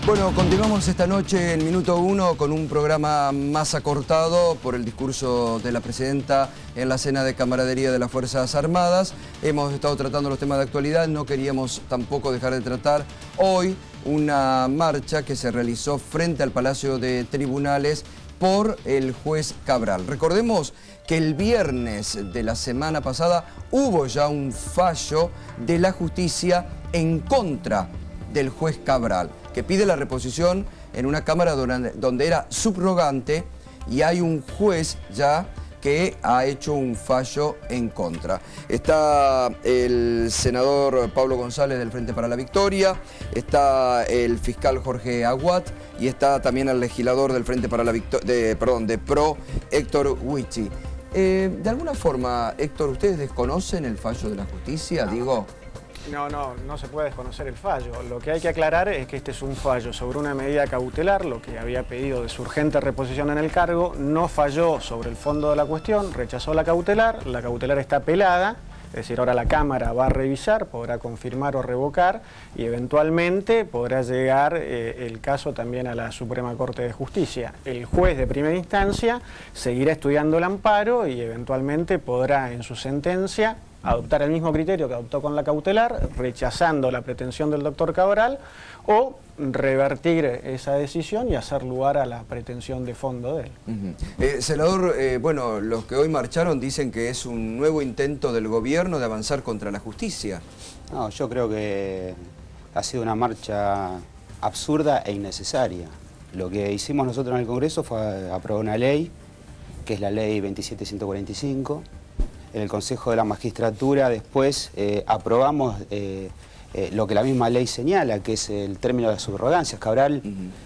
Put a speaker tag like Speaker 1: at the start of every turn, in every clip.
Speaker 1: Bueno, continuamos esta noche en Minuto 1 con un programa más acortado por el discurso de la presidenta en la cena de camaradería de las Fuerzas Armadas. Hemos estado tratando los temas de actualidad, no queríamos tampoco dejar de tratar hoy una marcha que se realizó frente al Palacio de Tribunales por el juez Cabral. Recordemos que el viernes de la semana pasada hubo ya un fallo de la justicia en contra del juez Cabral, que pide la reposición en una Cámara donde era subrogante, y hay un juez ya que ha hecho un fallo en contra. Está el senador Pablo González del Frente para la Victoria, está el fiscal Jorge Aguat y está también el legislador del Frente para la Victoria, de PRO, Héctor Huichi. De alguna forma, Héctor, ¿ustedes desconocen el fallo de la justicia?
Speaker 2: No se puede desconocer el fallo. Lo que hay que aclarar es que este es un fallo sobre una medida cautelar, lo que había pedido de su urgente reposición en el cargo, no falló sobre el fondo de la cuestión, rechazó la cautelar está apelada, es decir, ahora la Cámara va a revisar, podrá confirmar o revocar y eventualmente podrá llegar el caso también a la Suprema Corte de Justicia. El juez de primera instancia seguirá estudiando el amparo y eventualmente podrá en su sentencia adoptar el mismo criterio que adoptó con la cautelar, rechazando la pretensión del doctor Cabral, o revertir esa decisión y hacer lugar a la pretensión de fondo de él.
Speaker 1: Senador, bueno, los que hoy marcharon dicen que es un nuevo intento del gobierno de avanzar contra la justicia.
Speaker 3: No, yo creo que ha sido una marcha absurda e innecesaria. Lo que hicimos nosotros en el Congreso fue aprobar una ley, que es la ley 27145, en el Consejo de la Magistratura después aprobamos lo que la misma ley señala, que es el término de subrogancias. Cabral,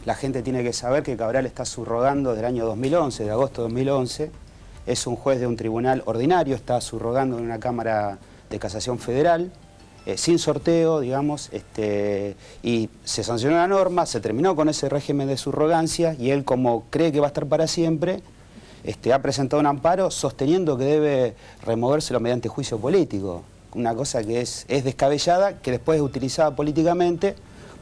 Speaker 3: la gente tiene que saber que Cabral está subrogando del año 2011, de agosto de 2011, es un juez de un tribunal ordinario, está subrogando en una Cámara de Casación Federal, sin sorteo, digamos, y se sancionó la norma, se terminó con ese régimen de subrogancia y él, como cree que va a estar para siempre, ha presentado un amparo sosteniendo que debe removérselo mediante juicio político. Una cosa que es descabellada, que después es utilizada políticamente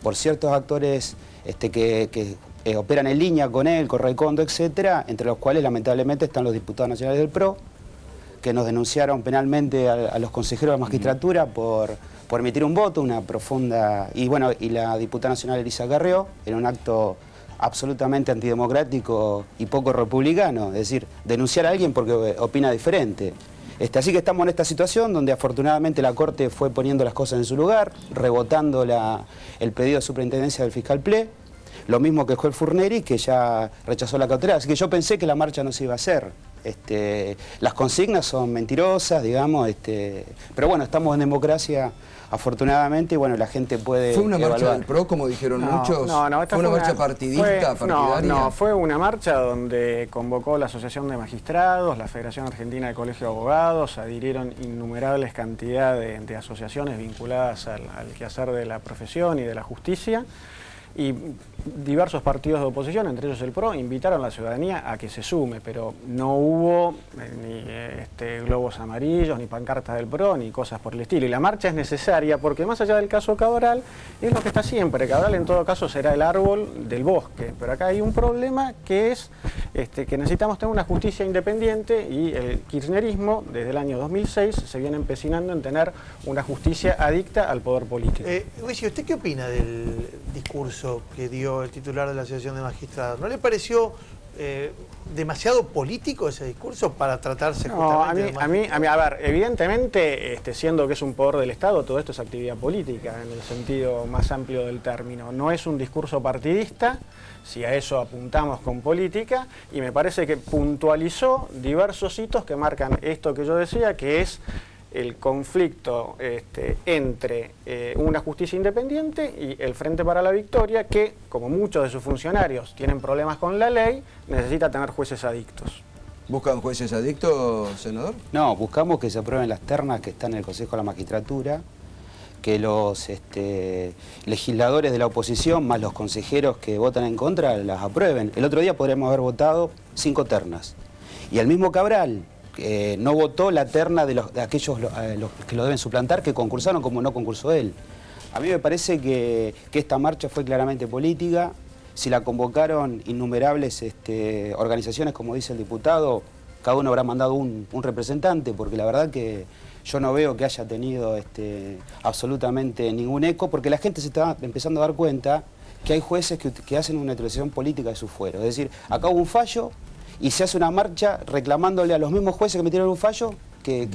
Speaker 3: por ciertos actores que operan en línea con él, Correcondo, etcétera, entre los cuales lamentablemente están los diputados nacionales del PRO, que nos denunciaron penalmente a los consejeros de magistratura por emitir un voto, una profunda... Y bueno, y la diputada nacional Elisa Carrió, en un acto absolutamente antidemocrático y poco republicano, es decir, denunciar a alguien porque opina diferente. Así que estamos en esta situación donde afortunadamente la Corte fue poniendo las cosas en su lugar, rebotando el pedido de superintendencia del fiscal Ple, lo mismo que el juez Furneri, que ya rechazó la cautelar. Así que yo pensé que la marcha no se iba a hacer. Las consignas son mentirosas, digamos, pero bueno, estamos en democracia afortunadamente, y bueno, la gente puede
Speaker 1: ¿Fue una
Speaker 3: evaluar.
Speaker 1: Marcha del PRO, como dijeron muchos?
Speaker 3: ¿Fue
Speaker 1: una marcha partidista, partidaria?
Speaker 2: No, fue una marcha donde convocó la Asociación de Magistrados, la Federación Argentina de Colegios de Abogados, adhirieron innumerables cantidades de asociaciones vinculadas al quehacer de la profesión y de la justicia, y diversos partidos de oposición, entre ellos el PRO, invitaron a la ciudadanía a que se sume, pero no hubo ni globos amarillos, ni pancartas del PRO, ni cosas por el estilo. Y la marcha es necesaria porque, más allá del caso Cabral, es lo que está siempre. Cabral en todo caso será el árbol del bosque, pero acá hay un problema que es que necesitamos tener una justicia independiente, y el kirchnerismo desde el año 2006 se viene empecinando en tener una justicia adicta al poder político.
Speaker 4: Huichi, ¿usted qué opina del discurso que dio el titular de la Asociación de Magistrados? ¿No le pareció demasiado político ese discurso para tratarse justamente
Speaker 2: a ver, evidentemente, siendo que es un poder del Estado, todo esto es actividad política en el sentido más amplio del término. No es un discurso partidista, si a eso apuntamos con política, y me parece que puntualizó diversos hitos que marcan esto que yo decía, que es el conflicto entre una justicia independiente y el Frente para la Victoria, que, como muchos de sus funcionarios tienen problemas con la ley, necesita tener jueces adictos.
Speaker 1: ¿Buscan jueces adictos, senador?
Speaker 3: No, buscamos que se aprueben las ternas que están en el Consejo de la Magistratura, que los legisladores de la oposición, más los consejeros que votan en contra, las aprueben. El otro día podríamos haber votado 5 ternas. Y el mismo Cabral no votó la terna de aquellos los que lo deben suplantar, que concursaron como no concursó él. A mí me parece que esta marcha fue claramente política. Si la convocaron innumerables organizaciones, como dice el diputado, cada uno habrá mandado un representante, porque la verdad que yo no veo que haya tenido absolutamente ningún eco, porque la gente se está empezando a dar cuenta que hay jueces que hacen una utilización política de su fuero. Es decir, acá hubo un fallo y se hace una marcha reclamándole a los mismos jueces que metieron un fallo que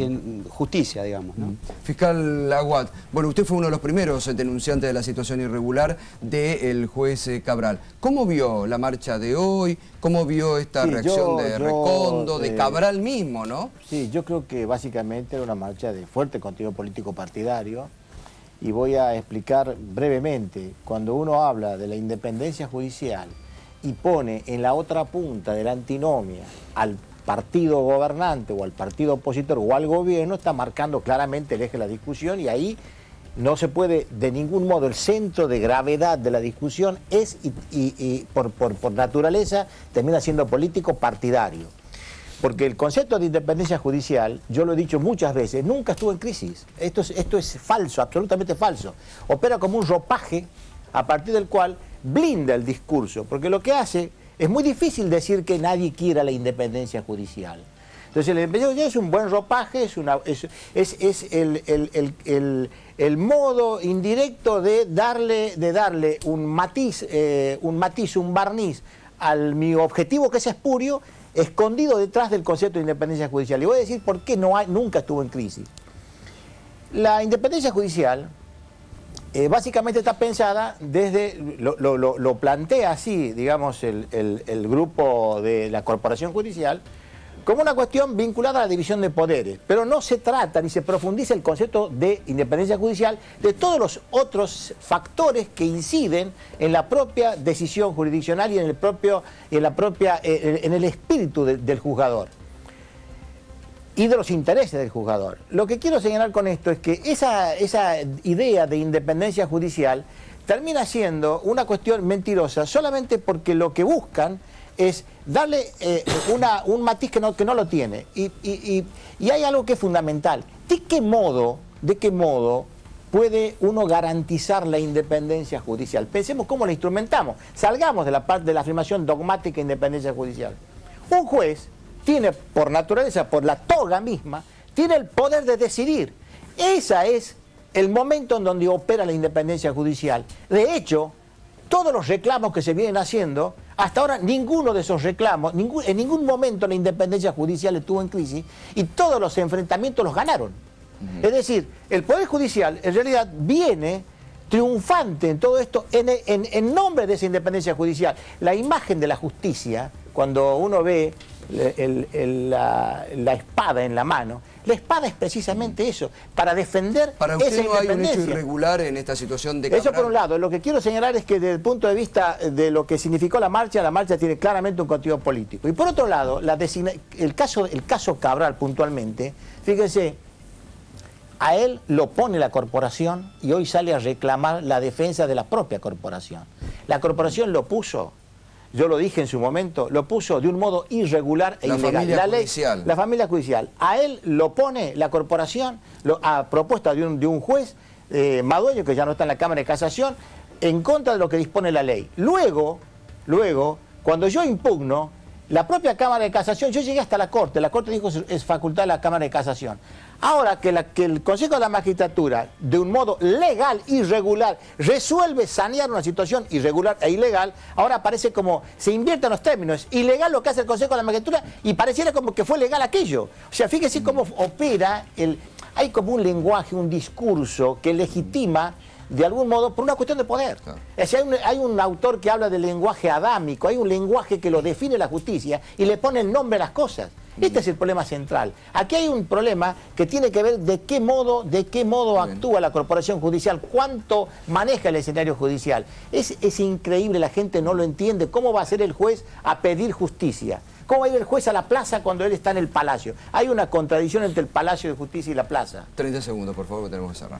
Speaker 3: justicia, digamos, ¿no?
Speaker 1: Fiscal Aguad, bueno, usted fue uno de los primeros denunciantes de la situación irregular del juez Cabral. ¿Cómo vio la marcha de hoy? ¿Cómo vio esta reacción de Recondo, de Cabral mismo, no?
Speaker 5: Sí, yo creo que básicamente era una marcha de fuerte contenido político partidario, y voy a explicar brevemente. Cuando uno habla de la independencia judicial y pone en la otra punta de la antinomia al partido gobernante o al partido opositor o al gobierno, está marcando claramente el eje de la discusión, y ahí no se puede de ningún modo, el centro de gravedad de la discusión es y por naturaleza termina siendo político partidario. Porque el concepto de independencia judicial, yo lo he dicho muchas veces, nunca estuvo en crisis. Esto es falso, absolutamente falso. Opera como un ropaje a partir del cual blinda el discurso, porque lo que hace, es muy difícil decir que nadie quiera la independencia judicial. Entonces la independencia judicial es un buen ropaje, es el modo indirecto de darle un matiz, un barniz al mi objetivo, que es espurio, escondido detrás del concepto de independencia judicial. Y voy a decir por qué nunca estuvo en crisis. La independencia judicial básicamente está pensada desde, lo plantea así, digamos, el grupo de la Corporación Judicial, como una cuestión vinculada a la división de poderes, pero no se trata ni se profundiza el concepto de independencia judicial de todos los otros factores que inciden en la propia decisión jurisdiccional y en el espíritu del juzgador y de los intereses del juzgador. Lo que quiero señalar con esto es que esa idea de independencia judicial termina siendo una cuestión mentirosa solamente porque lo que buscan es darle un matiz que no lo tiene. Y hay algo que es fundamental. ¿De qué modo puede uno garantizar la independencia judicial? Pensemos cómo la instrumentamos. Salgamos de la parte de la afirmación dogmática de independencia judicial. Un juez tiene, por naturaleza, por la toga misma, tiene el poder de decidir. Ese es el momento en donde opera la independencia judicial. De hecho, todos los reclamos que se vienen haciendo, hasta ahora ninguno de esos reclamos, en ningún momento la independencia judicial estuvo en crisis, y todos los enfrentamientos los ganaron. Es decir, el Poder Judicial en realidad viene triunfante en todo esto en nombre de esa independencia judicial. La imagen de la justicia, cuando uno ve la espada en la mano, la espada es precisamente eso, para defender
Speaker 1: para usted
Speaker 5: esa
Speaker 1: no hay un
Speaker 5: independencia.
Speaker 1: hecho irregular en esta situación de Cabral.
Speaker 5: Eso por un lado. Lo que quiero señalar es que desde el punto de vista de lo que significó la marcha tiene claramente un contenido político. Y por otro lado, el caso Cabral puntualmente, fíjense, a él lo pone la corporación y hoy sale a reclamar la defensa de la propia corporación. La corporación lo puso, yo lo dije en su momento, lo puso de un modo irregular e ilegal. La familia judicial. A él lo pone la corporación a propuesta de un juez, Madueño, que ya no está en la Cámara de Casación, en contra de lo que dispone la ley. Luego, cuando yo impugno, la propia Cámara de Casación, yo llegué hasta la Corte dijo es facultad de la Cámara de Casación. Ahora que el Consejo de la Magistratura, de un modo legal, irregular, resuelve sanear una situación irregular e ilegal, ahora parece como, se invierten los términos, es ilegal lo que hace el Consejo de la Magistratura y pareciera como que fue legal aquello. O sea, fíjese cómo opera, hay como un lenguaje, un discurso que legitima de algún modo por una cuestión de poder. Claro. O sea, hay un autor que habla del lenguaje adámico, hay un lenguaje que lo define la justicia y le pone el nombre a las cosas. Este es el problema central. Aquí hay un problema que tiene que ver de qué modo actúa la corporación judicial, cuánto maneja el escenario judicial. Es increíble, la gente no lo entiende. ¿Cómo va a ser el juez a pedir justicia? ¿Cómo va a ir el juez a la plaza cuando él está en el palacio? Hay una contradicción entre el Palacio de Justicia y la plaza.
Speaker 1: 30 segundos, por favor, que tenemos que cerrar.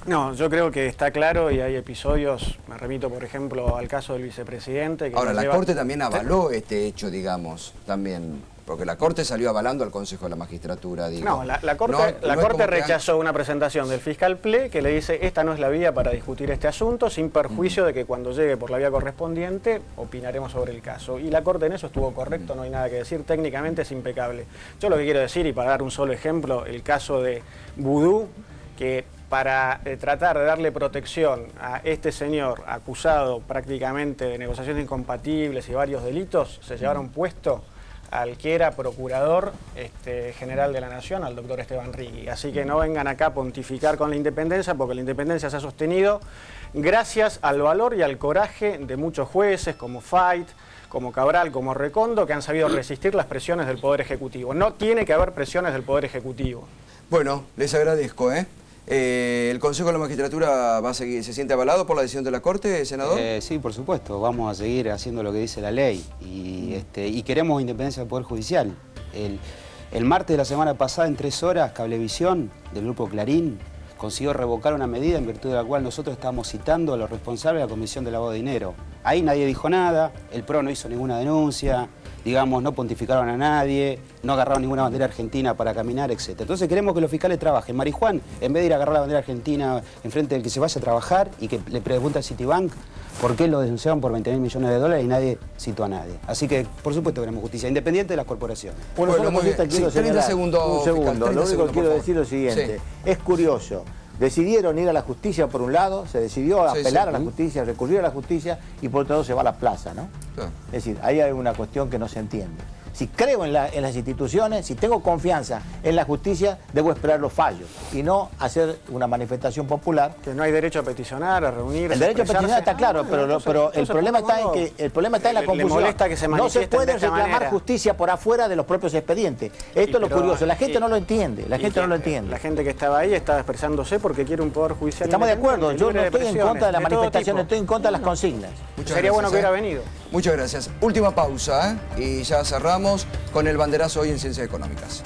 Speaker 2: No, yo creo que está claro y hay episodios, me remito por ejemplo al caso del vicepresidente. Que
Speaker 1: ahora, la Corte también avaló este hecho, digamos, también. Porque la Corte salió avalando al Consejo de la Magistratura, digo.
Speaker 2: No, la Corte rechazó una presentación del fiscal Ple que le dice esta no es la vía para discutir este asunto, sin perjuicio de que cuando llegue por la vía correspondiente opinaremos sobre el caso. Y la Corte en eso estuvo correcto, no hay nada que decir, técnicamente es impecable. Yo lo que quiero decir, y para dar un solo ejemplo, el caso de Vudú, que para tratar de darle protección a este señor acusado prácticamente de negociaciones incompatibles y varios delitos, se llevaron puesto al que era procurador general de la Nación, al doctor Esteban Rigui. Así que no vengan acá a pontificar con la independencia, porque la independencia se ha sostenido gracias al valor y al coraje de muchos jueces, como Fait, como Cabral, como Recondo, que han sabido resistir las presiones del Poder Ejecutivo. No tiene que haber presiones del Poder Ejecutivo.
Speaker 1: Bueno, les agradezco, ¿El Consejo de la Magistratura va a seguir, se siente avalado por la decisión de la Corte, senador?
Speaker 3: Sí, por supuesto. Vamos a seguir haciendo lo que dice la ley y queremos independencia del Poder Judicial. El martes de la semana pasada, en 3 horas, Cablevisión, del Grupo Clarín, consiguió revocar una medida en virtud de la cual nosotros estábamos citando a los responsables de la Comisión de Lavado de Dinero. Ahí nadie dijo nada, el PRO no hizo ninguna denuncia, digamos, no pontificaron a nadie, no agarraron ninguna bandera argentina para caminar, etc. Entonces queremos que los fiscales trabajen. Marijuán, en vez de ir a agarrar la bandera argentina enfrente del que se vaya a trabajar y que le pregunte a Citibank por qué lo denunciaron por 20.000 millones de dólares y nadie citó a nadie. Así que, por supuesto, queremos justicia independiente de las corporaciones.
Speaker 5: Bueno,
Speaker 1: muy bien.
Speaker 5: quiero
Speaker 1: 30 segundos.
Speaker 5: Un segundo. Lo único que quiero decir es lo siguiente. Sí. Es curioso. Decidieron ir a la justicia por un lado, se decidió apelar a la justicia, recurrir a la justicia y por otro lado se va a la plaza, ¿no? Es decir, ahí hay una cuestión que no se entiende. Si creo en las instituciones, si tengo confianza en la justicia, debo esperar los fallos y no hacer una manifestación popular.
Speaker 2: Que no hay derecho a peticionar, a reunirse.
Speaker 5: El derecho a peticionar está claro, pero el problema está en que la confusión.
Speaker 2: Molesta que se
Speaker 5: no se puede reclamar justicia por afuera de los propios expedientes. Esto es lo curioso. La gente no lo entiende. La gente no lo entiende.
Speaker 2: La gente que estaba ahí estaba expresándose porque quiere un poder judicial.
Speaker 5: Estamos de acuerdo. Yo no estoy en contra de la manifestación, estoy en contra de las consignas.
Speaker 2: Sería bueno que hubiera venido.
Speaker 1: Muchas gracias. Última pausa, y ya cerramos con el banderazo hoy en Ciencias Económicas.